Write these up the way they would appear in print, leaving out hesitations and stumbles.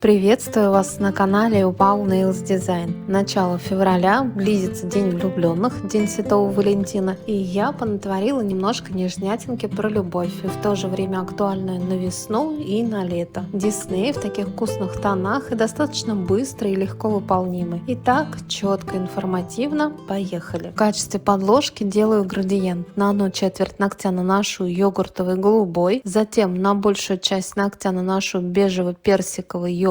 Приветствую вас на канале Упал Nails Design. Начало февраля, близится День влюбленных, День Святого Валентина, и я понатворила немножко нежнятинки про любовь, и в то же время актуальную на весну и на лето. Дисней в таких вкусных тонах и достаточно быстро и легко выполнимый. Итак, четко, информативно, поехали. В качестве подложки делаю градиент. На 1/4 ногтя наношу йогуртовый голубой, затем на большую часть ногтя наношу бежево-персиковый йогуртовый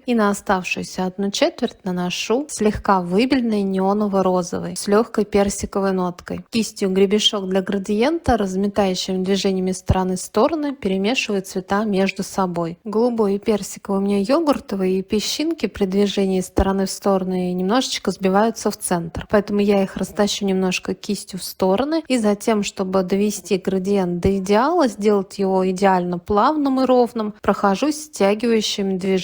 и на оставшуюся 1/4 наношу слегка выбеленный неоново-розовый с легкой персиковой ноткой. Кистью гребешок для градиента разметающими движениями стороны в стороны перемешиваю цвета между собой. Голубой и персиковый у меня йогуртовый, и песчинки при движении из стороны в стороны немножечко сбиваются в центр. Поэтому я их растащу немножко кистью в стороны, и затем, чтобы довести градиент до идеала, сделать его идеально плавным и ровным, прохожусь стягивающими движениями.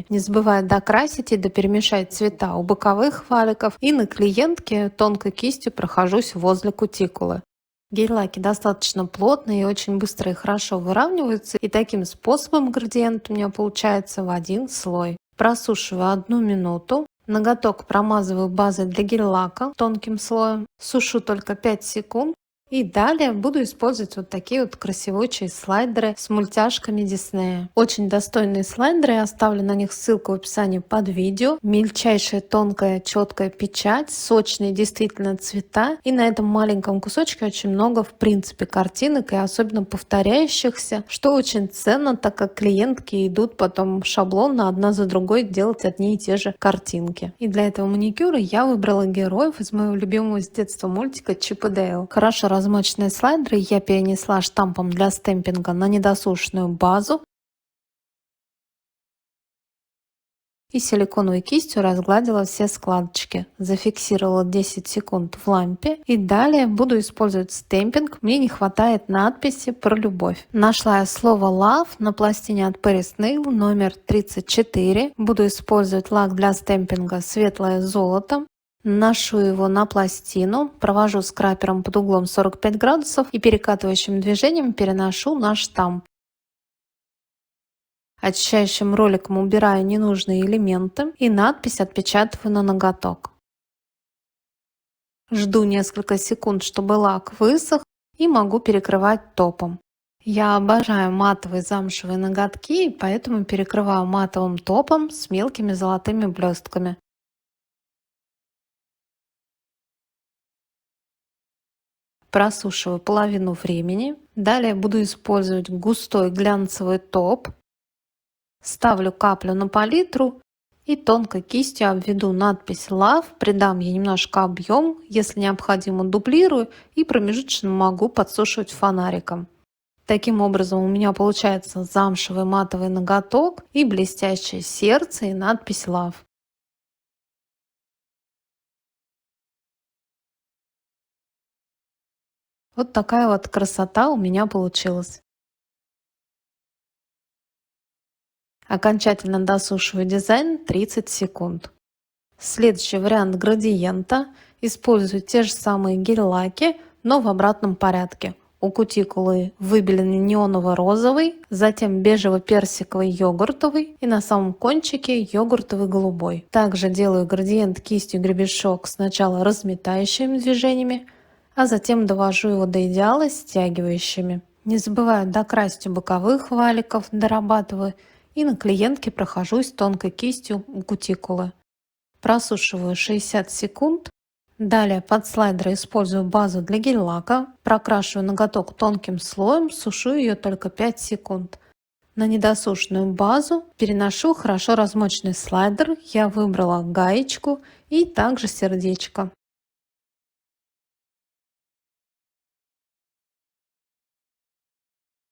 Не забывая докрасить и доперемешать цвета у боковых валиков, и на клиентке тонкой кистью прохожусь возле кутикулы. Гель-лаки достаточно плотные и очень быстро и хорошо выравниваются, и таким способом градиент у меня получается в один слой. Просушиваю 1 минуту. Ноготок промазываю базой для гель-лака тонким слоем, сушу только 5 секунд. И далее буду использовать вот такие вот красивучие слайдеры с мультяшками Диснея. Очень достойные слайдеры, я оставлю на них ссылку в описании под видео. Мельчайшая, тонкая, четкая печать, сочные действительно цвета. И на этом маленьком кусочке очень много в принципе картинок, и особенно повторяющихся, что очень ценно, так как клиентки идут потом шаблонно одна за другой делать одни и те же картинки. И для этого маникюра я выбрала героев из моего любимого с детства мультика Чип и Дейл. Хорошо размоченные слайдеры я перенесла штампом для стемпинга на недосушенную базу и силиконовой кистью разгладила все складочки. Зафиксировала 10 секунд в лампе, и далее буду использовать стемпинг. Мне не хватает надписи про любовь. Нашла я слово love на пластине от Paris Nail номер 34. Буду использовать лак для стемпинга светлое золото. Наношу его на пластину, провожу скрапером под углом 45 градусов и перекатывающим движением переношу на штамп. Очищающим роликом убираю ненужные элементы и надпись отпечатываю на ноготок. Жду несколько секунд, чтобы лак высох, и могу перекрывать топом. Я обожаю матовые замшевые ноготки, поэтому перекрываю матовым топом с мелкими золотыми блестками. Просушиваю половину времени. Далее буду использовать густой глянцевый топ. Ставлю каплю на палитру и тонкой кистью обведу надпись Love, придам ей немножко объем, если необходимо дублирую, и промежуточно могу подсушивать фонариком. Таким образом у меня получается замшевый матовый ноготок и блестящее сердце и надпись Love. Вот такая вот красота у меня получилась. Окончательно досушиваю дизайн 30 секунд. Следующий вариант градиента. Использую те же самые гель-лаки, но в обратном порядке. У кутикулы выбеленный неоново-розовый, затем бежево-персиковый йогуртовый и на самом кончике йогуртовый голубой. Также делаю градиент кистью гребешок сначала разметающими движениями, а затем довожу его до идеала стягивающими. Не забываю докрасить у боковых валиков, дорабатываю, и на клиентке прохожусь тонкой кистью у кутикулы. Просушиваю 60 секунд. Далее под слайдер использую базу для гель-лака. Прокрашиваю ноготок тонким слоем, сушу ее только 5 секунд. На недосушенную базу переношу хорошо размоченный слайдер. Я выбрала гаечку и также сердечко.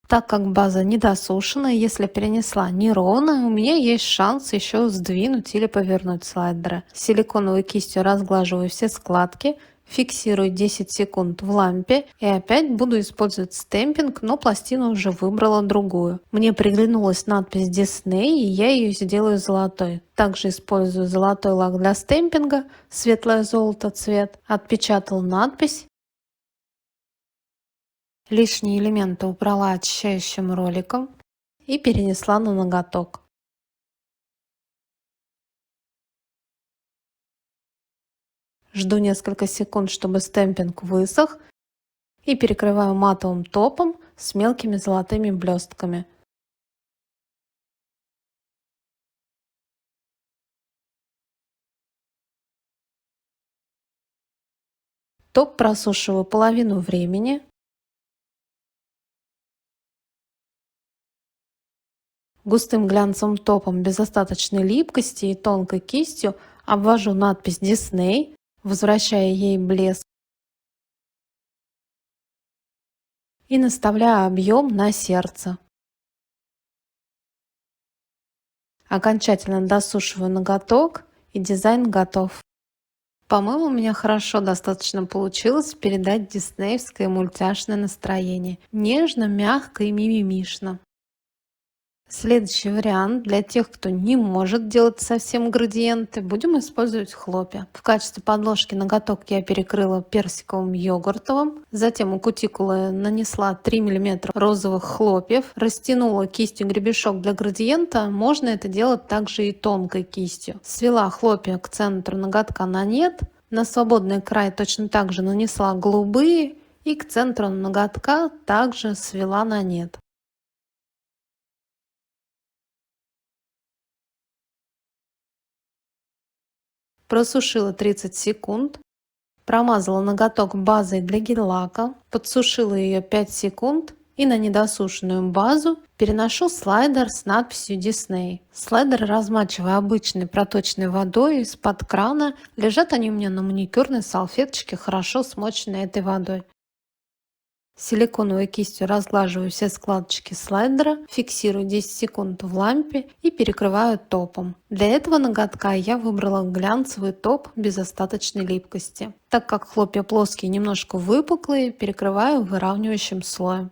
Так как база недосушенная, если перенесла неровно, у меня есть шанс еще сдвинуть или повернуть слайдеры. Силиконовой кистью разглаживаю все складки, фиксирую 10 секунд в лампе и опять буду использовать стемпинг, но пластину уже выбрала другую. Мне приглянулась надпись Disney, и я ее сделаю золотой. Также использую золотой лак для стемпинга, светлое золото цвет. Отпечатал надпись. Лишние элементы убрала очищающим роликом и перенесла на ноготок. Жду несколько секунд, чтобы стемпинг высох, и перекрываю матовым топом с мелкими золотыми блестками. Топ просушиваю половину времени. Густым глянцевым топом без остаточной липкости и тонкой кистью обвожу надпись Disney, возвращая ей блеск, и наставляю объем на сердце. Окончательно досушиваю ноготок, и дизайн готов. По-моему, у меня хорошо достаточно получилось передать диснеевское мультяшное настроение. Нежно, мягко и мимимишно. Следующий вариант для тех, кто не может делать совсем градиенты, будем использовать хлопья. В качестве подложки ноготок я перекрыла персиковым йогуртовым, затем у кутикулы нанесла 3 мм розовых хлопьев, растянула кистью гребешок для градиента, можно это делать также и тонкой кистью. Свела хлопья к центру ноготка на нет, на свободный край точно так же нанесла голубые и к центру ноготка также свела на нет. Просушила 30 секунд, промазала ноготок базой для гель-лака, подсушила ее 5 секунд и на недосушенную базу переношу слайдер с надписью Disney. Слайдер размачиваю обычной проточной водой из-под крана. Лежат они у меня на маникюрной салфеточке, хорошо смоченной этой водой. Силиконовой кистью разглаживаю все складочки слайдера, фиксирую 10 секунд в лампе и перекрываю топом. Для этого ноготка я выбрала глянцевый топ без остаточной липкости. Так как хлопья плоские и немножко выпуклые, перекрываю выравнивающим слоем.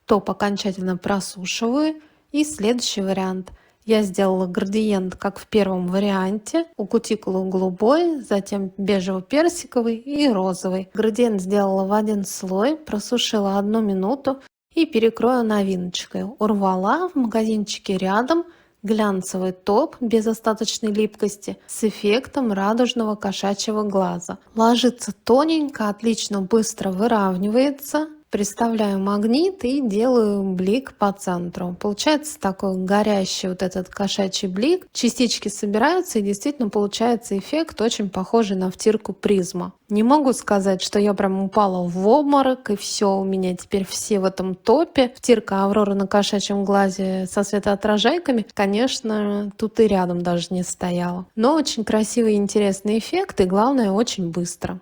Топ окончательно просушиваю, и следующий вариант. Я сделала градиент, как в первом варианте. У кутикулы голубой, затем бежево-персиковый и розовый. Градиент сделала в один слой, просушила 1 минуту и перекрою новиночкой. Урвала в магазинчике рядом глянцевый топ без остаточной липкости с эффектом радужного кошачьего глаза. Ложится тоненько, отлично быстро выравнивается. Приставляю магнит и делаю блик по центру. Получается такой горящий вот этот кошачий блик. Частички собираются и действительно получается эффект очень похожий на втирку призма. Не могу сказать, что я прям упала в обморок и все, у меня теперь все в этом топе. Втирка Авроры на кошачьем глазе со светоотражайками, конечно, тут и рядом даже не стояла. Но очень красивый и интересный эффект, и главное, очень быстро.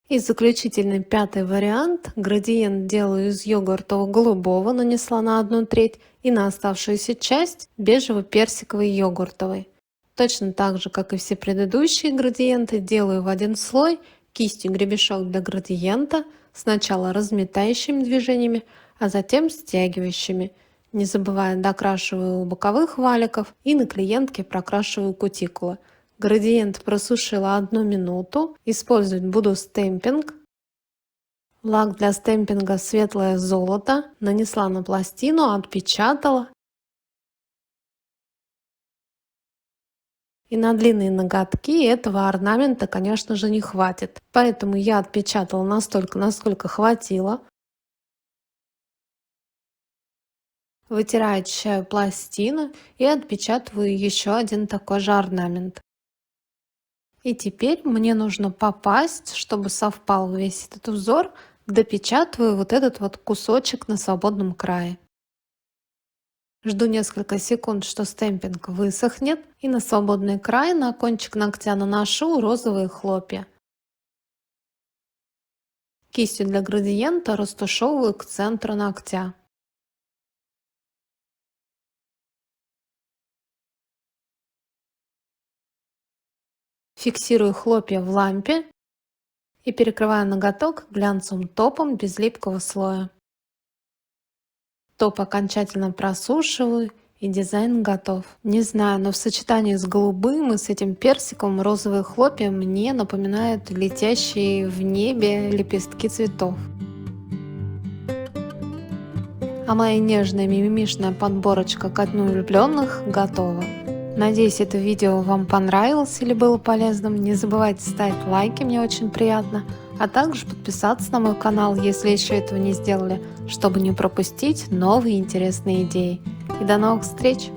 И заключительный 5-й вариант. Градиент делаю из йогуртово-голубого, нанесла на 1/3, и на оставшуюся часть бежево-персиковый йогуртовый. Точно так же, как и все предыдущие градиенты, делаю в один слой кистью гребешок для градиента, сначала разметающими движениями, а затем стягивающими. Не забывая, докрашиваю у боковых валиков и на клиентке прокрашиваю кутикулы. Градиент просушила 1 минуту. Использовать буду стемпинг. Лак для стемпинга светлое золото. Нанесла на пластину, отпечатала. И на длинные ноготки этого орнамента, конечно же, не хватит. Поэтому я отпечатала настолько, насколько хватило. Вытираю, очищаю пластину и отпечатываю еще один такой же орнамент. И теперь мне нужно попасть, чтобы совпал весь этот узор, допечатываю вот этот вот кусочек на свободном крае. Жду несколько секунд, что стемпинг высохнет, и на свободный край на кончик ногтя наношу розовые хлопья. Кистью для градиента растушевываю к центру ногтя. Фиксирую хлопья в лампе и перекрываю ноготок глянцевым топом без липкого слоя. Топ окончательно просушиваю, и дизайн готов. Не знаю, но в сочетании с голубым и с этим персиком розовые хлопья мне напоминают летящие в небе лепестки цветов. А моя нежная мимимишная подборочка ко дню влюбленных готова. Надеюсь, это видео вам понравилось или было полезным. Не забывайте ставить лайки, мне очень приятно. А также подписаться на мой канал, если еще этого не сделали, чтобы не пропустить новые интересные идеи. И до новых встреч!